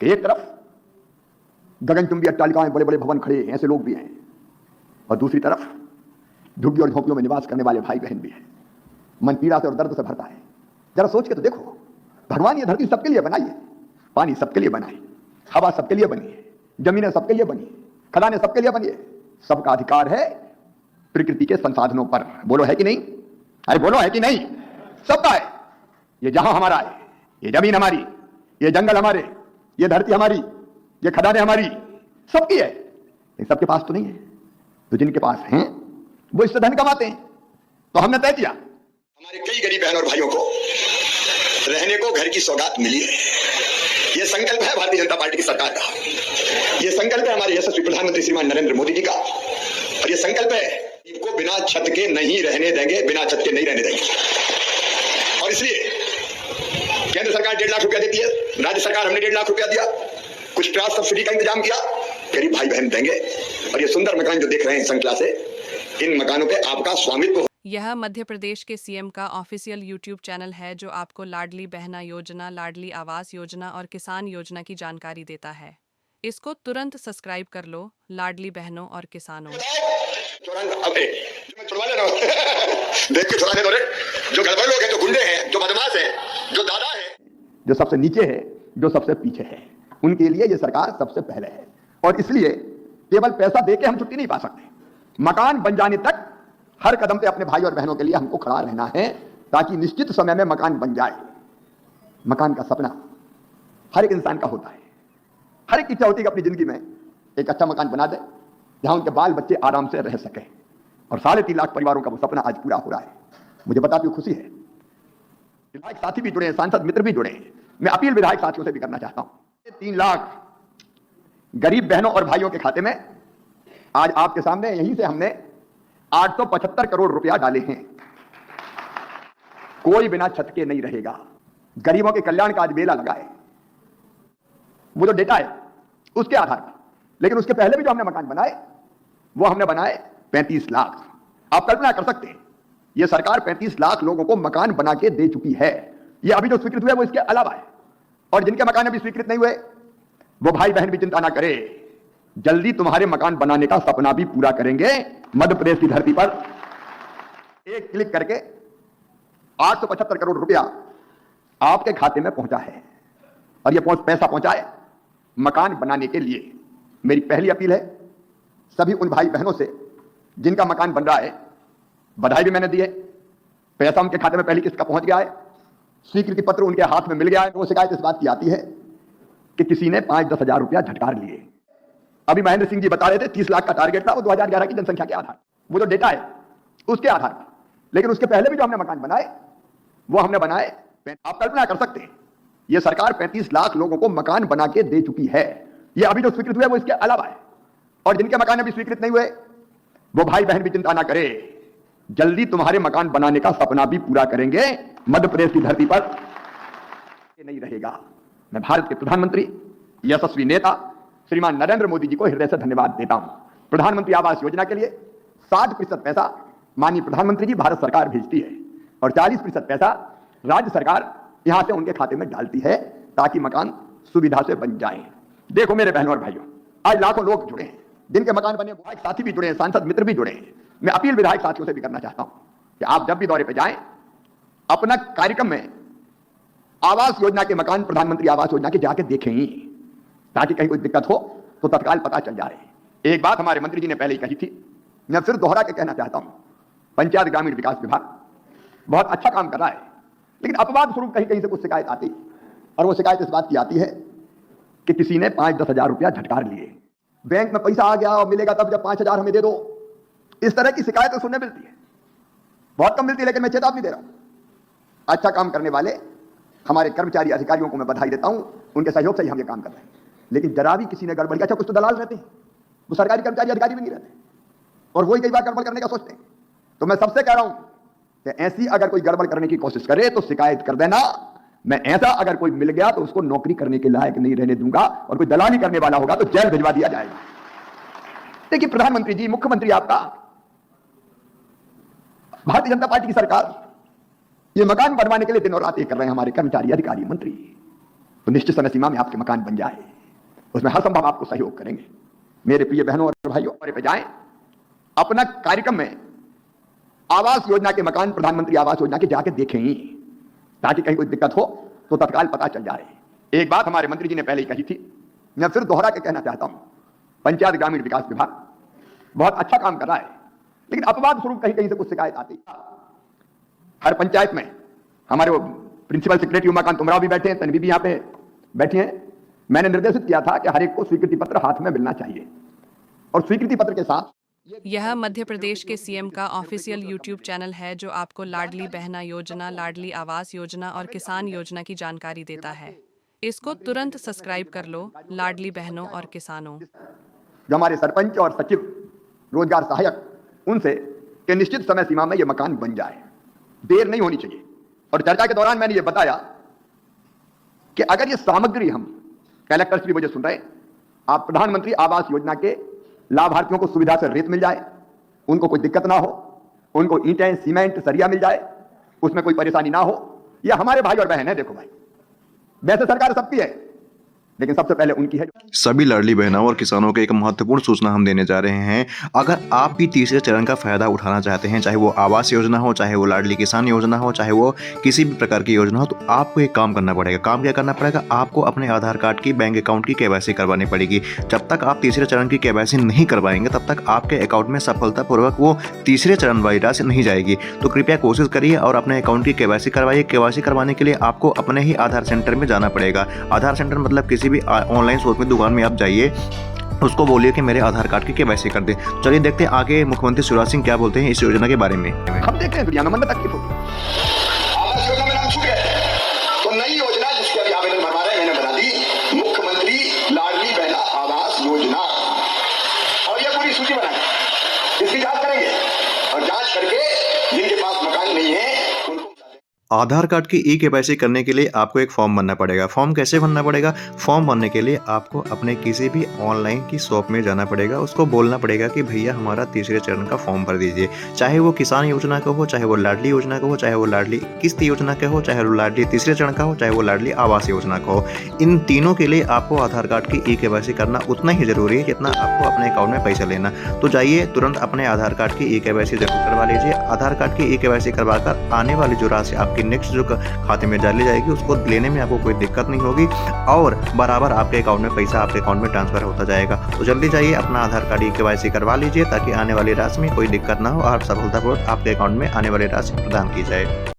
कि एक तरफ गगनचुंबी अट्टालिकाएं, बड़े बड़े भवन खड़े हैं, ऐसे लोग भी हैं, और दूसरी तरफ झुग्गी और झोंपड़ियों में निवास करने वाले भाई बहन भी हैं। मन पीड़ा से और दर्द से भरता है। जरा सोच के तो देखो, भगवान ये धरती सबके लिए बनाई है, पानी सबके लिए बनाई, हवा सबके लिए बनी है, जमीनें सबके लिए बनी, खदानें सबके लिए बनी है। सबका अधिकार है प्रकृति के संसाधनों पर। बोलो है कि नहीं? अरे बोलो है कि नहीं? सबका है। ये जहां हमारा है, ये जमीन हमारी, ये जंगल हमारे, ये धरती हमारी, ये खदानें हमारी, सबकी है। लेकिन सबके पास तो नहीं है। तो जिनके पास हैं वो इससे धन कमाते हैं। तो हमने तय किया, हमारे कई गरीब बहन और भाइयों को रहने को घर की सौगात मिली है। यह संकल्प है भारतीय जनता पार्टी की सरकार का, यह संकल्प है हमारे यशस्वी प्रधानमंत्री श्रीमान नरेंद्र मोदी जी का, और यह संकल्प है को बिना छत के नहीं रहने देंगे, बिना छत के नहीं रहने देंगे। और इसलिए केंद्र सरकार 1.5 लाख रुपया देती है, राज्य सरकार हमने 1.5 लाख रुपया दिया, कुछ ट्रांस सब्सिडी का इंतजाम किया, गरीब भाई बहन देंगे। और ये सुंदर मकान जो देख रहे हैं श्रृंखला से, इन मकानों पे आपका स्वामित्व। यह मध्य प्रदेश के सीएम का ऑफिशियल यूट्यूब चैनल है जो आपको लाडली बहना योजना, लाडली आवास योजना और किसान योजना की जानकारी देता है। इसको तुरंत सब्सक्राइब कर लो। लाडली बहनों और किसानों, छुड़वा लेना देख के छुड़ा दे दो रे। जो गड़बड़ लोग हैं, जो गुंडे हैं, जो बदमाश हैं, जो दादा है, जो सबसे नीचे है, जो सबसे पीछे है, उनके लिए ये सरकार सबसे पहले है। और इसलिए केवल पैसा देके हम छुट्टी नहीं पा सकते। मकान बन जाने तक हर कदम पे अपने भाई और बहनों के लिए हमको खड़ा रहना है, ताकि निश्चित समय में मकान बन जाए। मकान का सपना हर एक इंसान का होता है। हर एक इच्छा होती है कि अपनी जिंदगी में एक अच्छा मकान बना दे, जहां उनके बाल बच्चे आराम से रह सके। और 3.5 लाख परिवारों का वो सपना आज पूरा हो रहा है। मुझे बताते हुए खुशी है। विधायक साथी भी जुड़े हैं, सांसद मित्र भी जुड़े हैं। मैं अपील विधायक साथियों से भी करना चाहता हूं। 3 लाख गरीब बहनों और भाइयों के खाते में आज आपके सामने यहीं से हमने 875 करोड़ रुपया डाले हैं। कोई बिना छत के नहीं रहेगा। गरीबों के कल्याण का आज मेला लगा है। वो जो डेटा है उसके आधार पर, लेकिन उसके पहले भी जो हमने मकान बनाए वो हमने बनाए 35 लाख। आप कल्पना कर सकते हैं, यह सरकार 35 लाख लोगों को मकान बना के दे चुकी है। यह अभी जो स्वीकृत हुए वो इसके अलावा है। और जिनके मकान अभी स्वीकृत नहीं हुए, वो भाई बहन भी चिंता ना करे, जल्दी तुम्हारे मकान बनाने का सपना भी पूरा करेंगे। मध्य प्रदेश की धरती पर एक क्लिक करके 875 करोड़ रुपया आपके खाते में पहुंचा है। और यह पैसा पहुंचाए मकान बनाने के लिए। मेरी पहली अपील है सभी उन भाई बहनों से जिनका मकान बन रहा है, बधाई भी मैंने दी है, पैसा उनके खाते में पहली किस्त का पहुंच गया है, स्वीकृति पत्र उनके हाथ में मिल गया है। वो शिकायत इस बात की आती है कि किसी ने 5-10 हजार रुपया झटकार लिए। अभी महेंद्र सिंह जी बता रहे थे 30 लाख का टारगेट था, वो 2011 की जनसंख्या के आधार, वो जो डेटा है उसके आधार पर। लेकिन उसके पहले भी जो हमने मकान बनाए वो हमने बनाए। आप कल्पना कर सकते हैं, यह सरकार 35 लाख लोगों को मकान बना के दे चुकी है। यह अभी जो स्वीकृत हुए वो इसके अलावा है। और जिनके मकान अभी स्वीकृत नहीं हुए, वो भाई बहन भी चिंता ना करे, जल्दी तुम्हारे मकान बनाने का सपना भी पूरा करेंगे। मध्य प्रदेश की धरती पर नहीं रहेगा। मैं भारत के प्रधानमंत्री, यशस्वी नेता श्रीमान नरेंद्र मोदी जी को हृदय से धन्यवाद देता हूं। प्रधानमंत्री आवास योजना के लिए 60% पैसा माननीय प्रधानमंत्री जी भारत सरकार भेजती है, और 40% पैसा राज्य सरकार यहां से उनके खाते में डालती है, ताकि मकान सुविधा से बन जाए। देखो मेरे बहनों और भाइयों, आज लाखों लोग जुड़े हैं, जिनके मकान बने, विधायक साथी भी जुड़े हैं, सांसद मित्र भी जुड़े हैं। मैं अपील विधायक साथियों से भी करना चाहता हूं कि आप जब भी दौरे पे जाएं, अपना कार्यक्रम में आवास योजना के मकान, प्रधानमंत्री आवास योजना के जाके देखें, ताकि कहीं कोई दिक्कत हो तो तत्काल पता चल जाए। एक बात हमारे मंत्री जी ने पहले ही कही थी, मैं फिर दोहरा के कहना चाहता हूं, पंचायत ग्रामीण विकास विभाग बहुत अच्छा काम कर रहा है, लेकिन अपवाद स्वरूप कहीं कहीं से कुछ शिकायत आती, और वो शिकायत इस बात की आती है कि किसी ने 5-10 हजार रुपया झटकार लिए। बैंक में पैसा आ गया और मिलेगा तब जब 5 हजार हमें दे दो। इस तरह की शिकायतें सुनने मिलती है, बहुत कम मिलती है, लेकिन मैं चेतावनी दे रहा हूं। अच्छा काम करने वाले हमारे कर्मचारी अधिकारियों को मैं बधाई देता हूं, उनके सहयोग से ही हम ये काम कर रहे हैं। लेकिन जरा भी किसी ने गड़बड़ किया, अच्छा कुछ तो दलाल रहते हैं, वो सरकारी कर्मचारी अधिकारी भी नहीं रहते, और वही कई बार गड़बड़ करने का सोचते हैं। तो मैं सबसे कह रहा हूं कि ऐसी अगर कोई गड़बड़ करने की कोशिश करे तो शिकायत कर देना। मैं ऐसा अगर कोई मिल गया तो उसको नौकरी करने के लायक नहीं रहने दूंगा, और कोई दलाली करने वाला होगा तो जेल भिजवा दिया जाएगा। देखिए प्रधानमंत्री जी, मुख्यमंत्री आपका, भारतीय जनता पार्टी की सरकार ये मकान बनवाने के लिए दिनों रात ये कर रहे हैं हमारे कर्मचारी, अधिकारी, मंत्री। तो निश्चित समय सीमा में आपके मकान बन जाए, उसमें हर संभव आपको सहयोग करेंगे। मेरे प्रिय बहनों और भाइयों, पे जाएं, अपना कार्यक्रम में आवास योजना के मकान, प्रधानमंत्री आवास योजना के जाके देखें, ताकि कहीं कोई दिक्कत हो तो तत्काल पता चल जाए। एक बात हमारे मंत्री जी ने पहले ही कही थी, मैं फिर दोहरा के कहना चाहता हूं, पंचायत ग्रामीण विकास विभाग बहुत अच्छा काम कर रहा है, लेकिन अपवाद स्वरूप कहीं कहीं से कुछ शिकायत आती है। हर पंचायत में हमारे वो प्रिंसिपल सेक्रेटरी उमाकांत उमराव भी बैठे हैं, तन्वी भी यहाँ पे बैठी हैं। मैंने निर्देशित किया था कि हर एक को स्वीकृति पत्र हाथ में मिलना चाहिए, और स्वीकृति पत्र के साथ यह मध्य प्रदेश के सीएम का ऑफिशियल यूट्यूब चैनल है जो आपको लाडली बहना योजना, लाडली आवास योजना और किसान योजना की जानकारी देता है। इसको तुरंत सब्सक्राइब कर लो, लाडली बहनों और किसानों। जो हमारे सरपंच और सचिव, रोजगार सहायक, उनसे कि निश्चित समय सीमा में ये मकान बन जाए, देर नहीं होनी चाहिए। और चर्चा के दौरान मैंने ये बताया कि अगर ये सामग्री हम कलेक्टर्स भी मुझे सुन रहे, आप प्रधानमंत्री आवास योजना के लाभार्थियों को सुविधा से रेत मिल जाए, उनको कोई दिक्कत ना हो, उनको ईंटें, सीमेंट, सरिया मिल जाए, उसमें कोई परेशानी ना हो, ये हमारे भाई और बहन है। देखो भाई, वैसे सरकार सबकी है, लेकिन सबसे पहले उनकी है। सभी लाडली बहनों और किसानों को एक महत्वपूर्ण सूचना हम देने जा रहे हैं। अगर आप भी तीसरे चरण का फायदा उठाना चाहते हैं, चाहे वो आवास योजना हो, चाहे वो लाडली किसान योजना हो, चाहे वो किसी भी प्रकार की योजना हो, तो आपको एक काम करना पड़ेगा। काम क्या करना पड़ेगा? आपको अपने आधार कार्ड की, बैंक अकाउंट की केवाईसी करवानी पड़ेगी। जब तक आप तीसरे चरण की केवाईसी नहीं करवाएंगे, तब तक आपके अकाउंट में सफलतापूर्वक वो तीसरे चरण वाली राशि नहीं जाएगी। तो कृपया कोशिश करिए और अपने अकाउंट की केवाईसी करवाइए। केवाईसी करवाने के लिए आपको अपने ही आधार सेंटर में जाना पड़ेगा। आधार सेंटर मतलब किसी भी ऑनलाइन शॉप में, दुकान में आप जाइए, उसको बोलिए कि मेरे आधार कार्ड की केवाईसी कर दे। चलिए देखते हैं आगे मुख्यमंत्री शिवराज सिंह क्या बोलते हैं इस योजना के बारे में। हम देखते हैं दुनिया में मन में तकलीफ होती है। आवास योजना में नाम छूट गए, तो नई योजना जिसके अभी आवेदन भरवा रहे हैं, मैंने बना दी मुख्यमंत्री लाडली बहना आवास योजना, और ये पूरी सूची बनाई, इसकी जांच करेंगे और जांच करके जिनके पास मकान नहीं है उनको आधार कार्ड की ई-केवाईसी करने के लिए आपको एक फॉर्म भरना पड़ेगा। फॉर्म कैसे भरना पड़ेगा? फॉर्म भरने के लिए आपको अपने किसी भी ऑनलाइन की शॉप में जाना पड़ेगा। उसको बोलना पड़ेगा कि भैया हमारा तीसरे चरण का फॉर्म भर दीजिए। चाहे वो किसान योजना का हो, चाहे वो लाडली योजना का हो, चाहे वो लाडली किस्त योजना का हो, चाहे वो लाडली तीसरे चरण का हो, चाहे वो लाडली आवास योजना का हो। इन तीनों के लिए आपको आधार कार्ड की ई-केवाईसी करना उतना ही जरूरी है जितना आपको अपने अकाउंट में पैसा लेना। तो जाइए तुरंत अपने आधार कार्ड की ई-केवाईसी जरूर करवा लीजिए। आधार कार्ड की ई-केवाईसी करवाकर आने वाली जो राशि आपकी नेक्स्ट जो खाते में डाली जाएगी, उसको लेने में आपको कोई दिक्कत नहीं होगी और बराबर आपके अकाउंट में पैसा आपके अकाउंट में ट्रांसफर होता जाएगा। तो जल्दी जाइए अपना आधार कार्ड ई-केवाईसी करवा लीजिए, ताकि आने वाली राशि में कोई दिक्कत ना हो और सफलतापूर्वक आपके अकाउंट में आने वाली राशि प्रदान की जाए।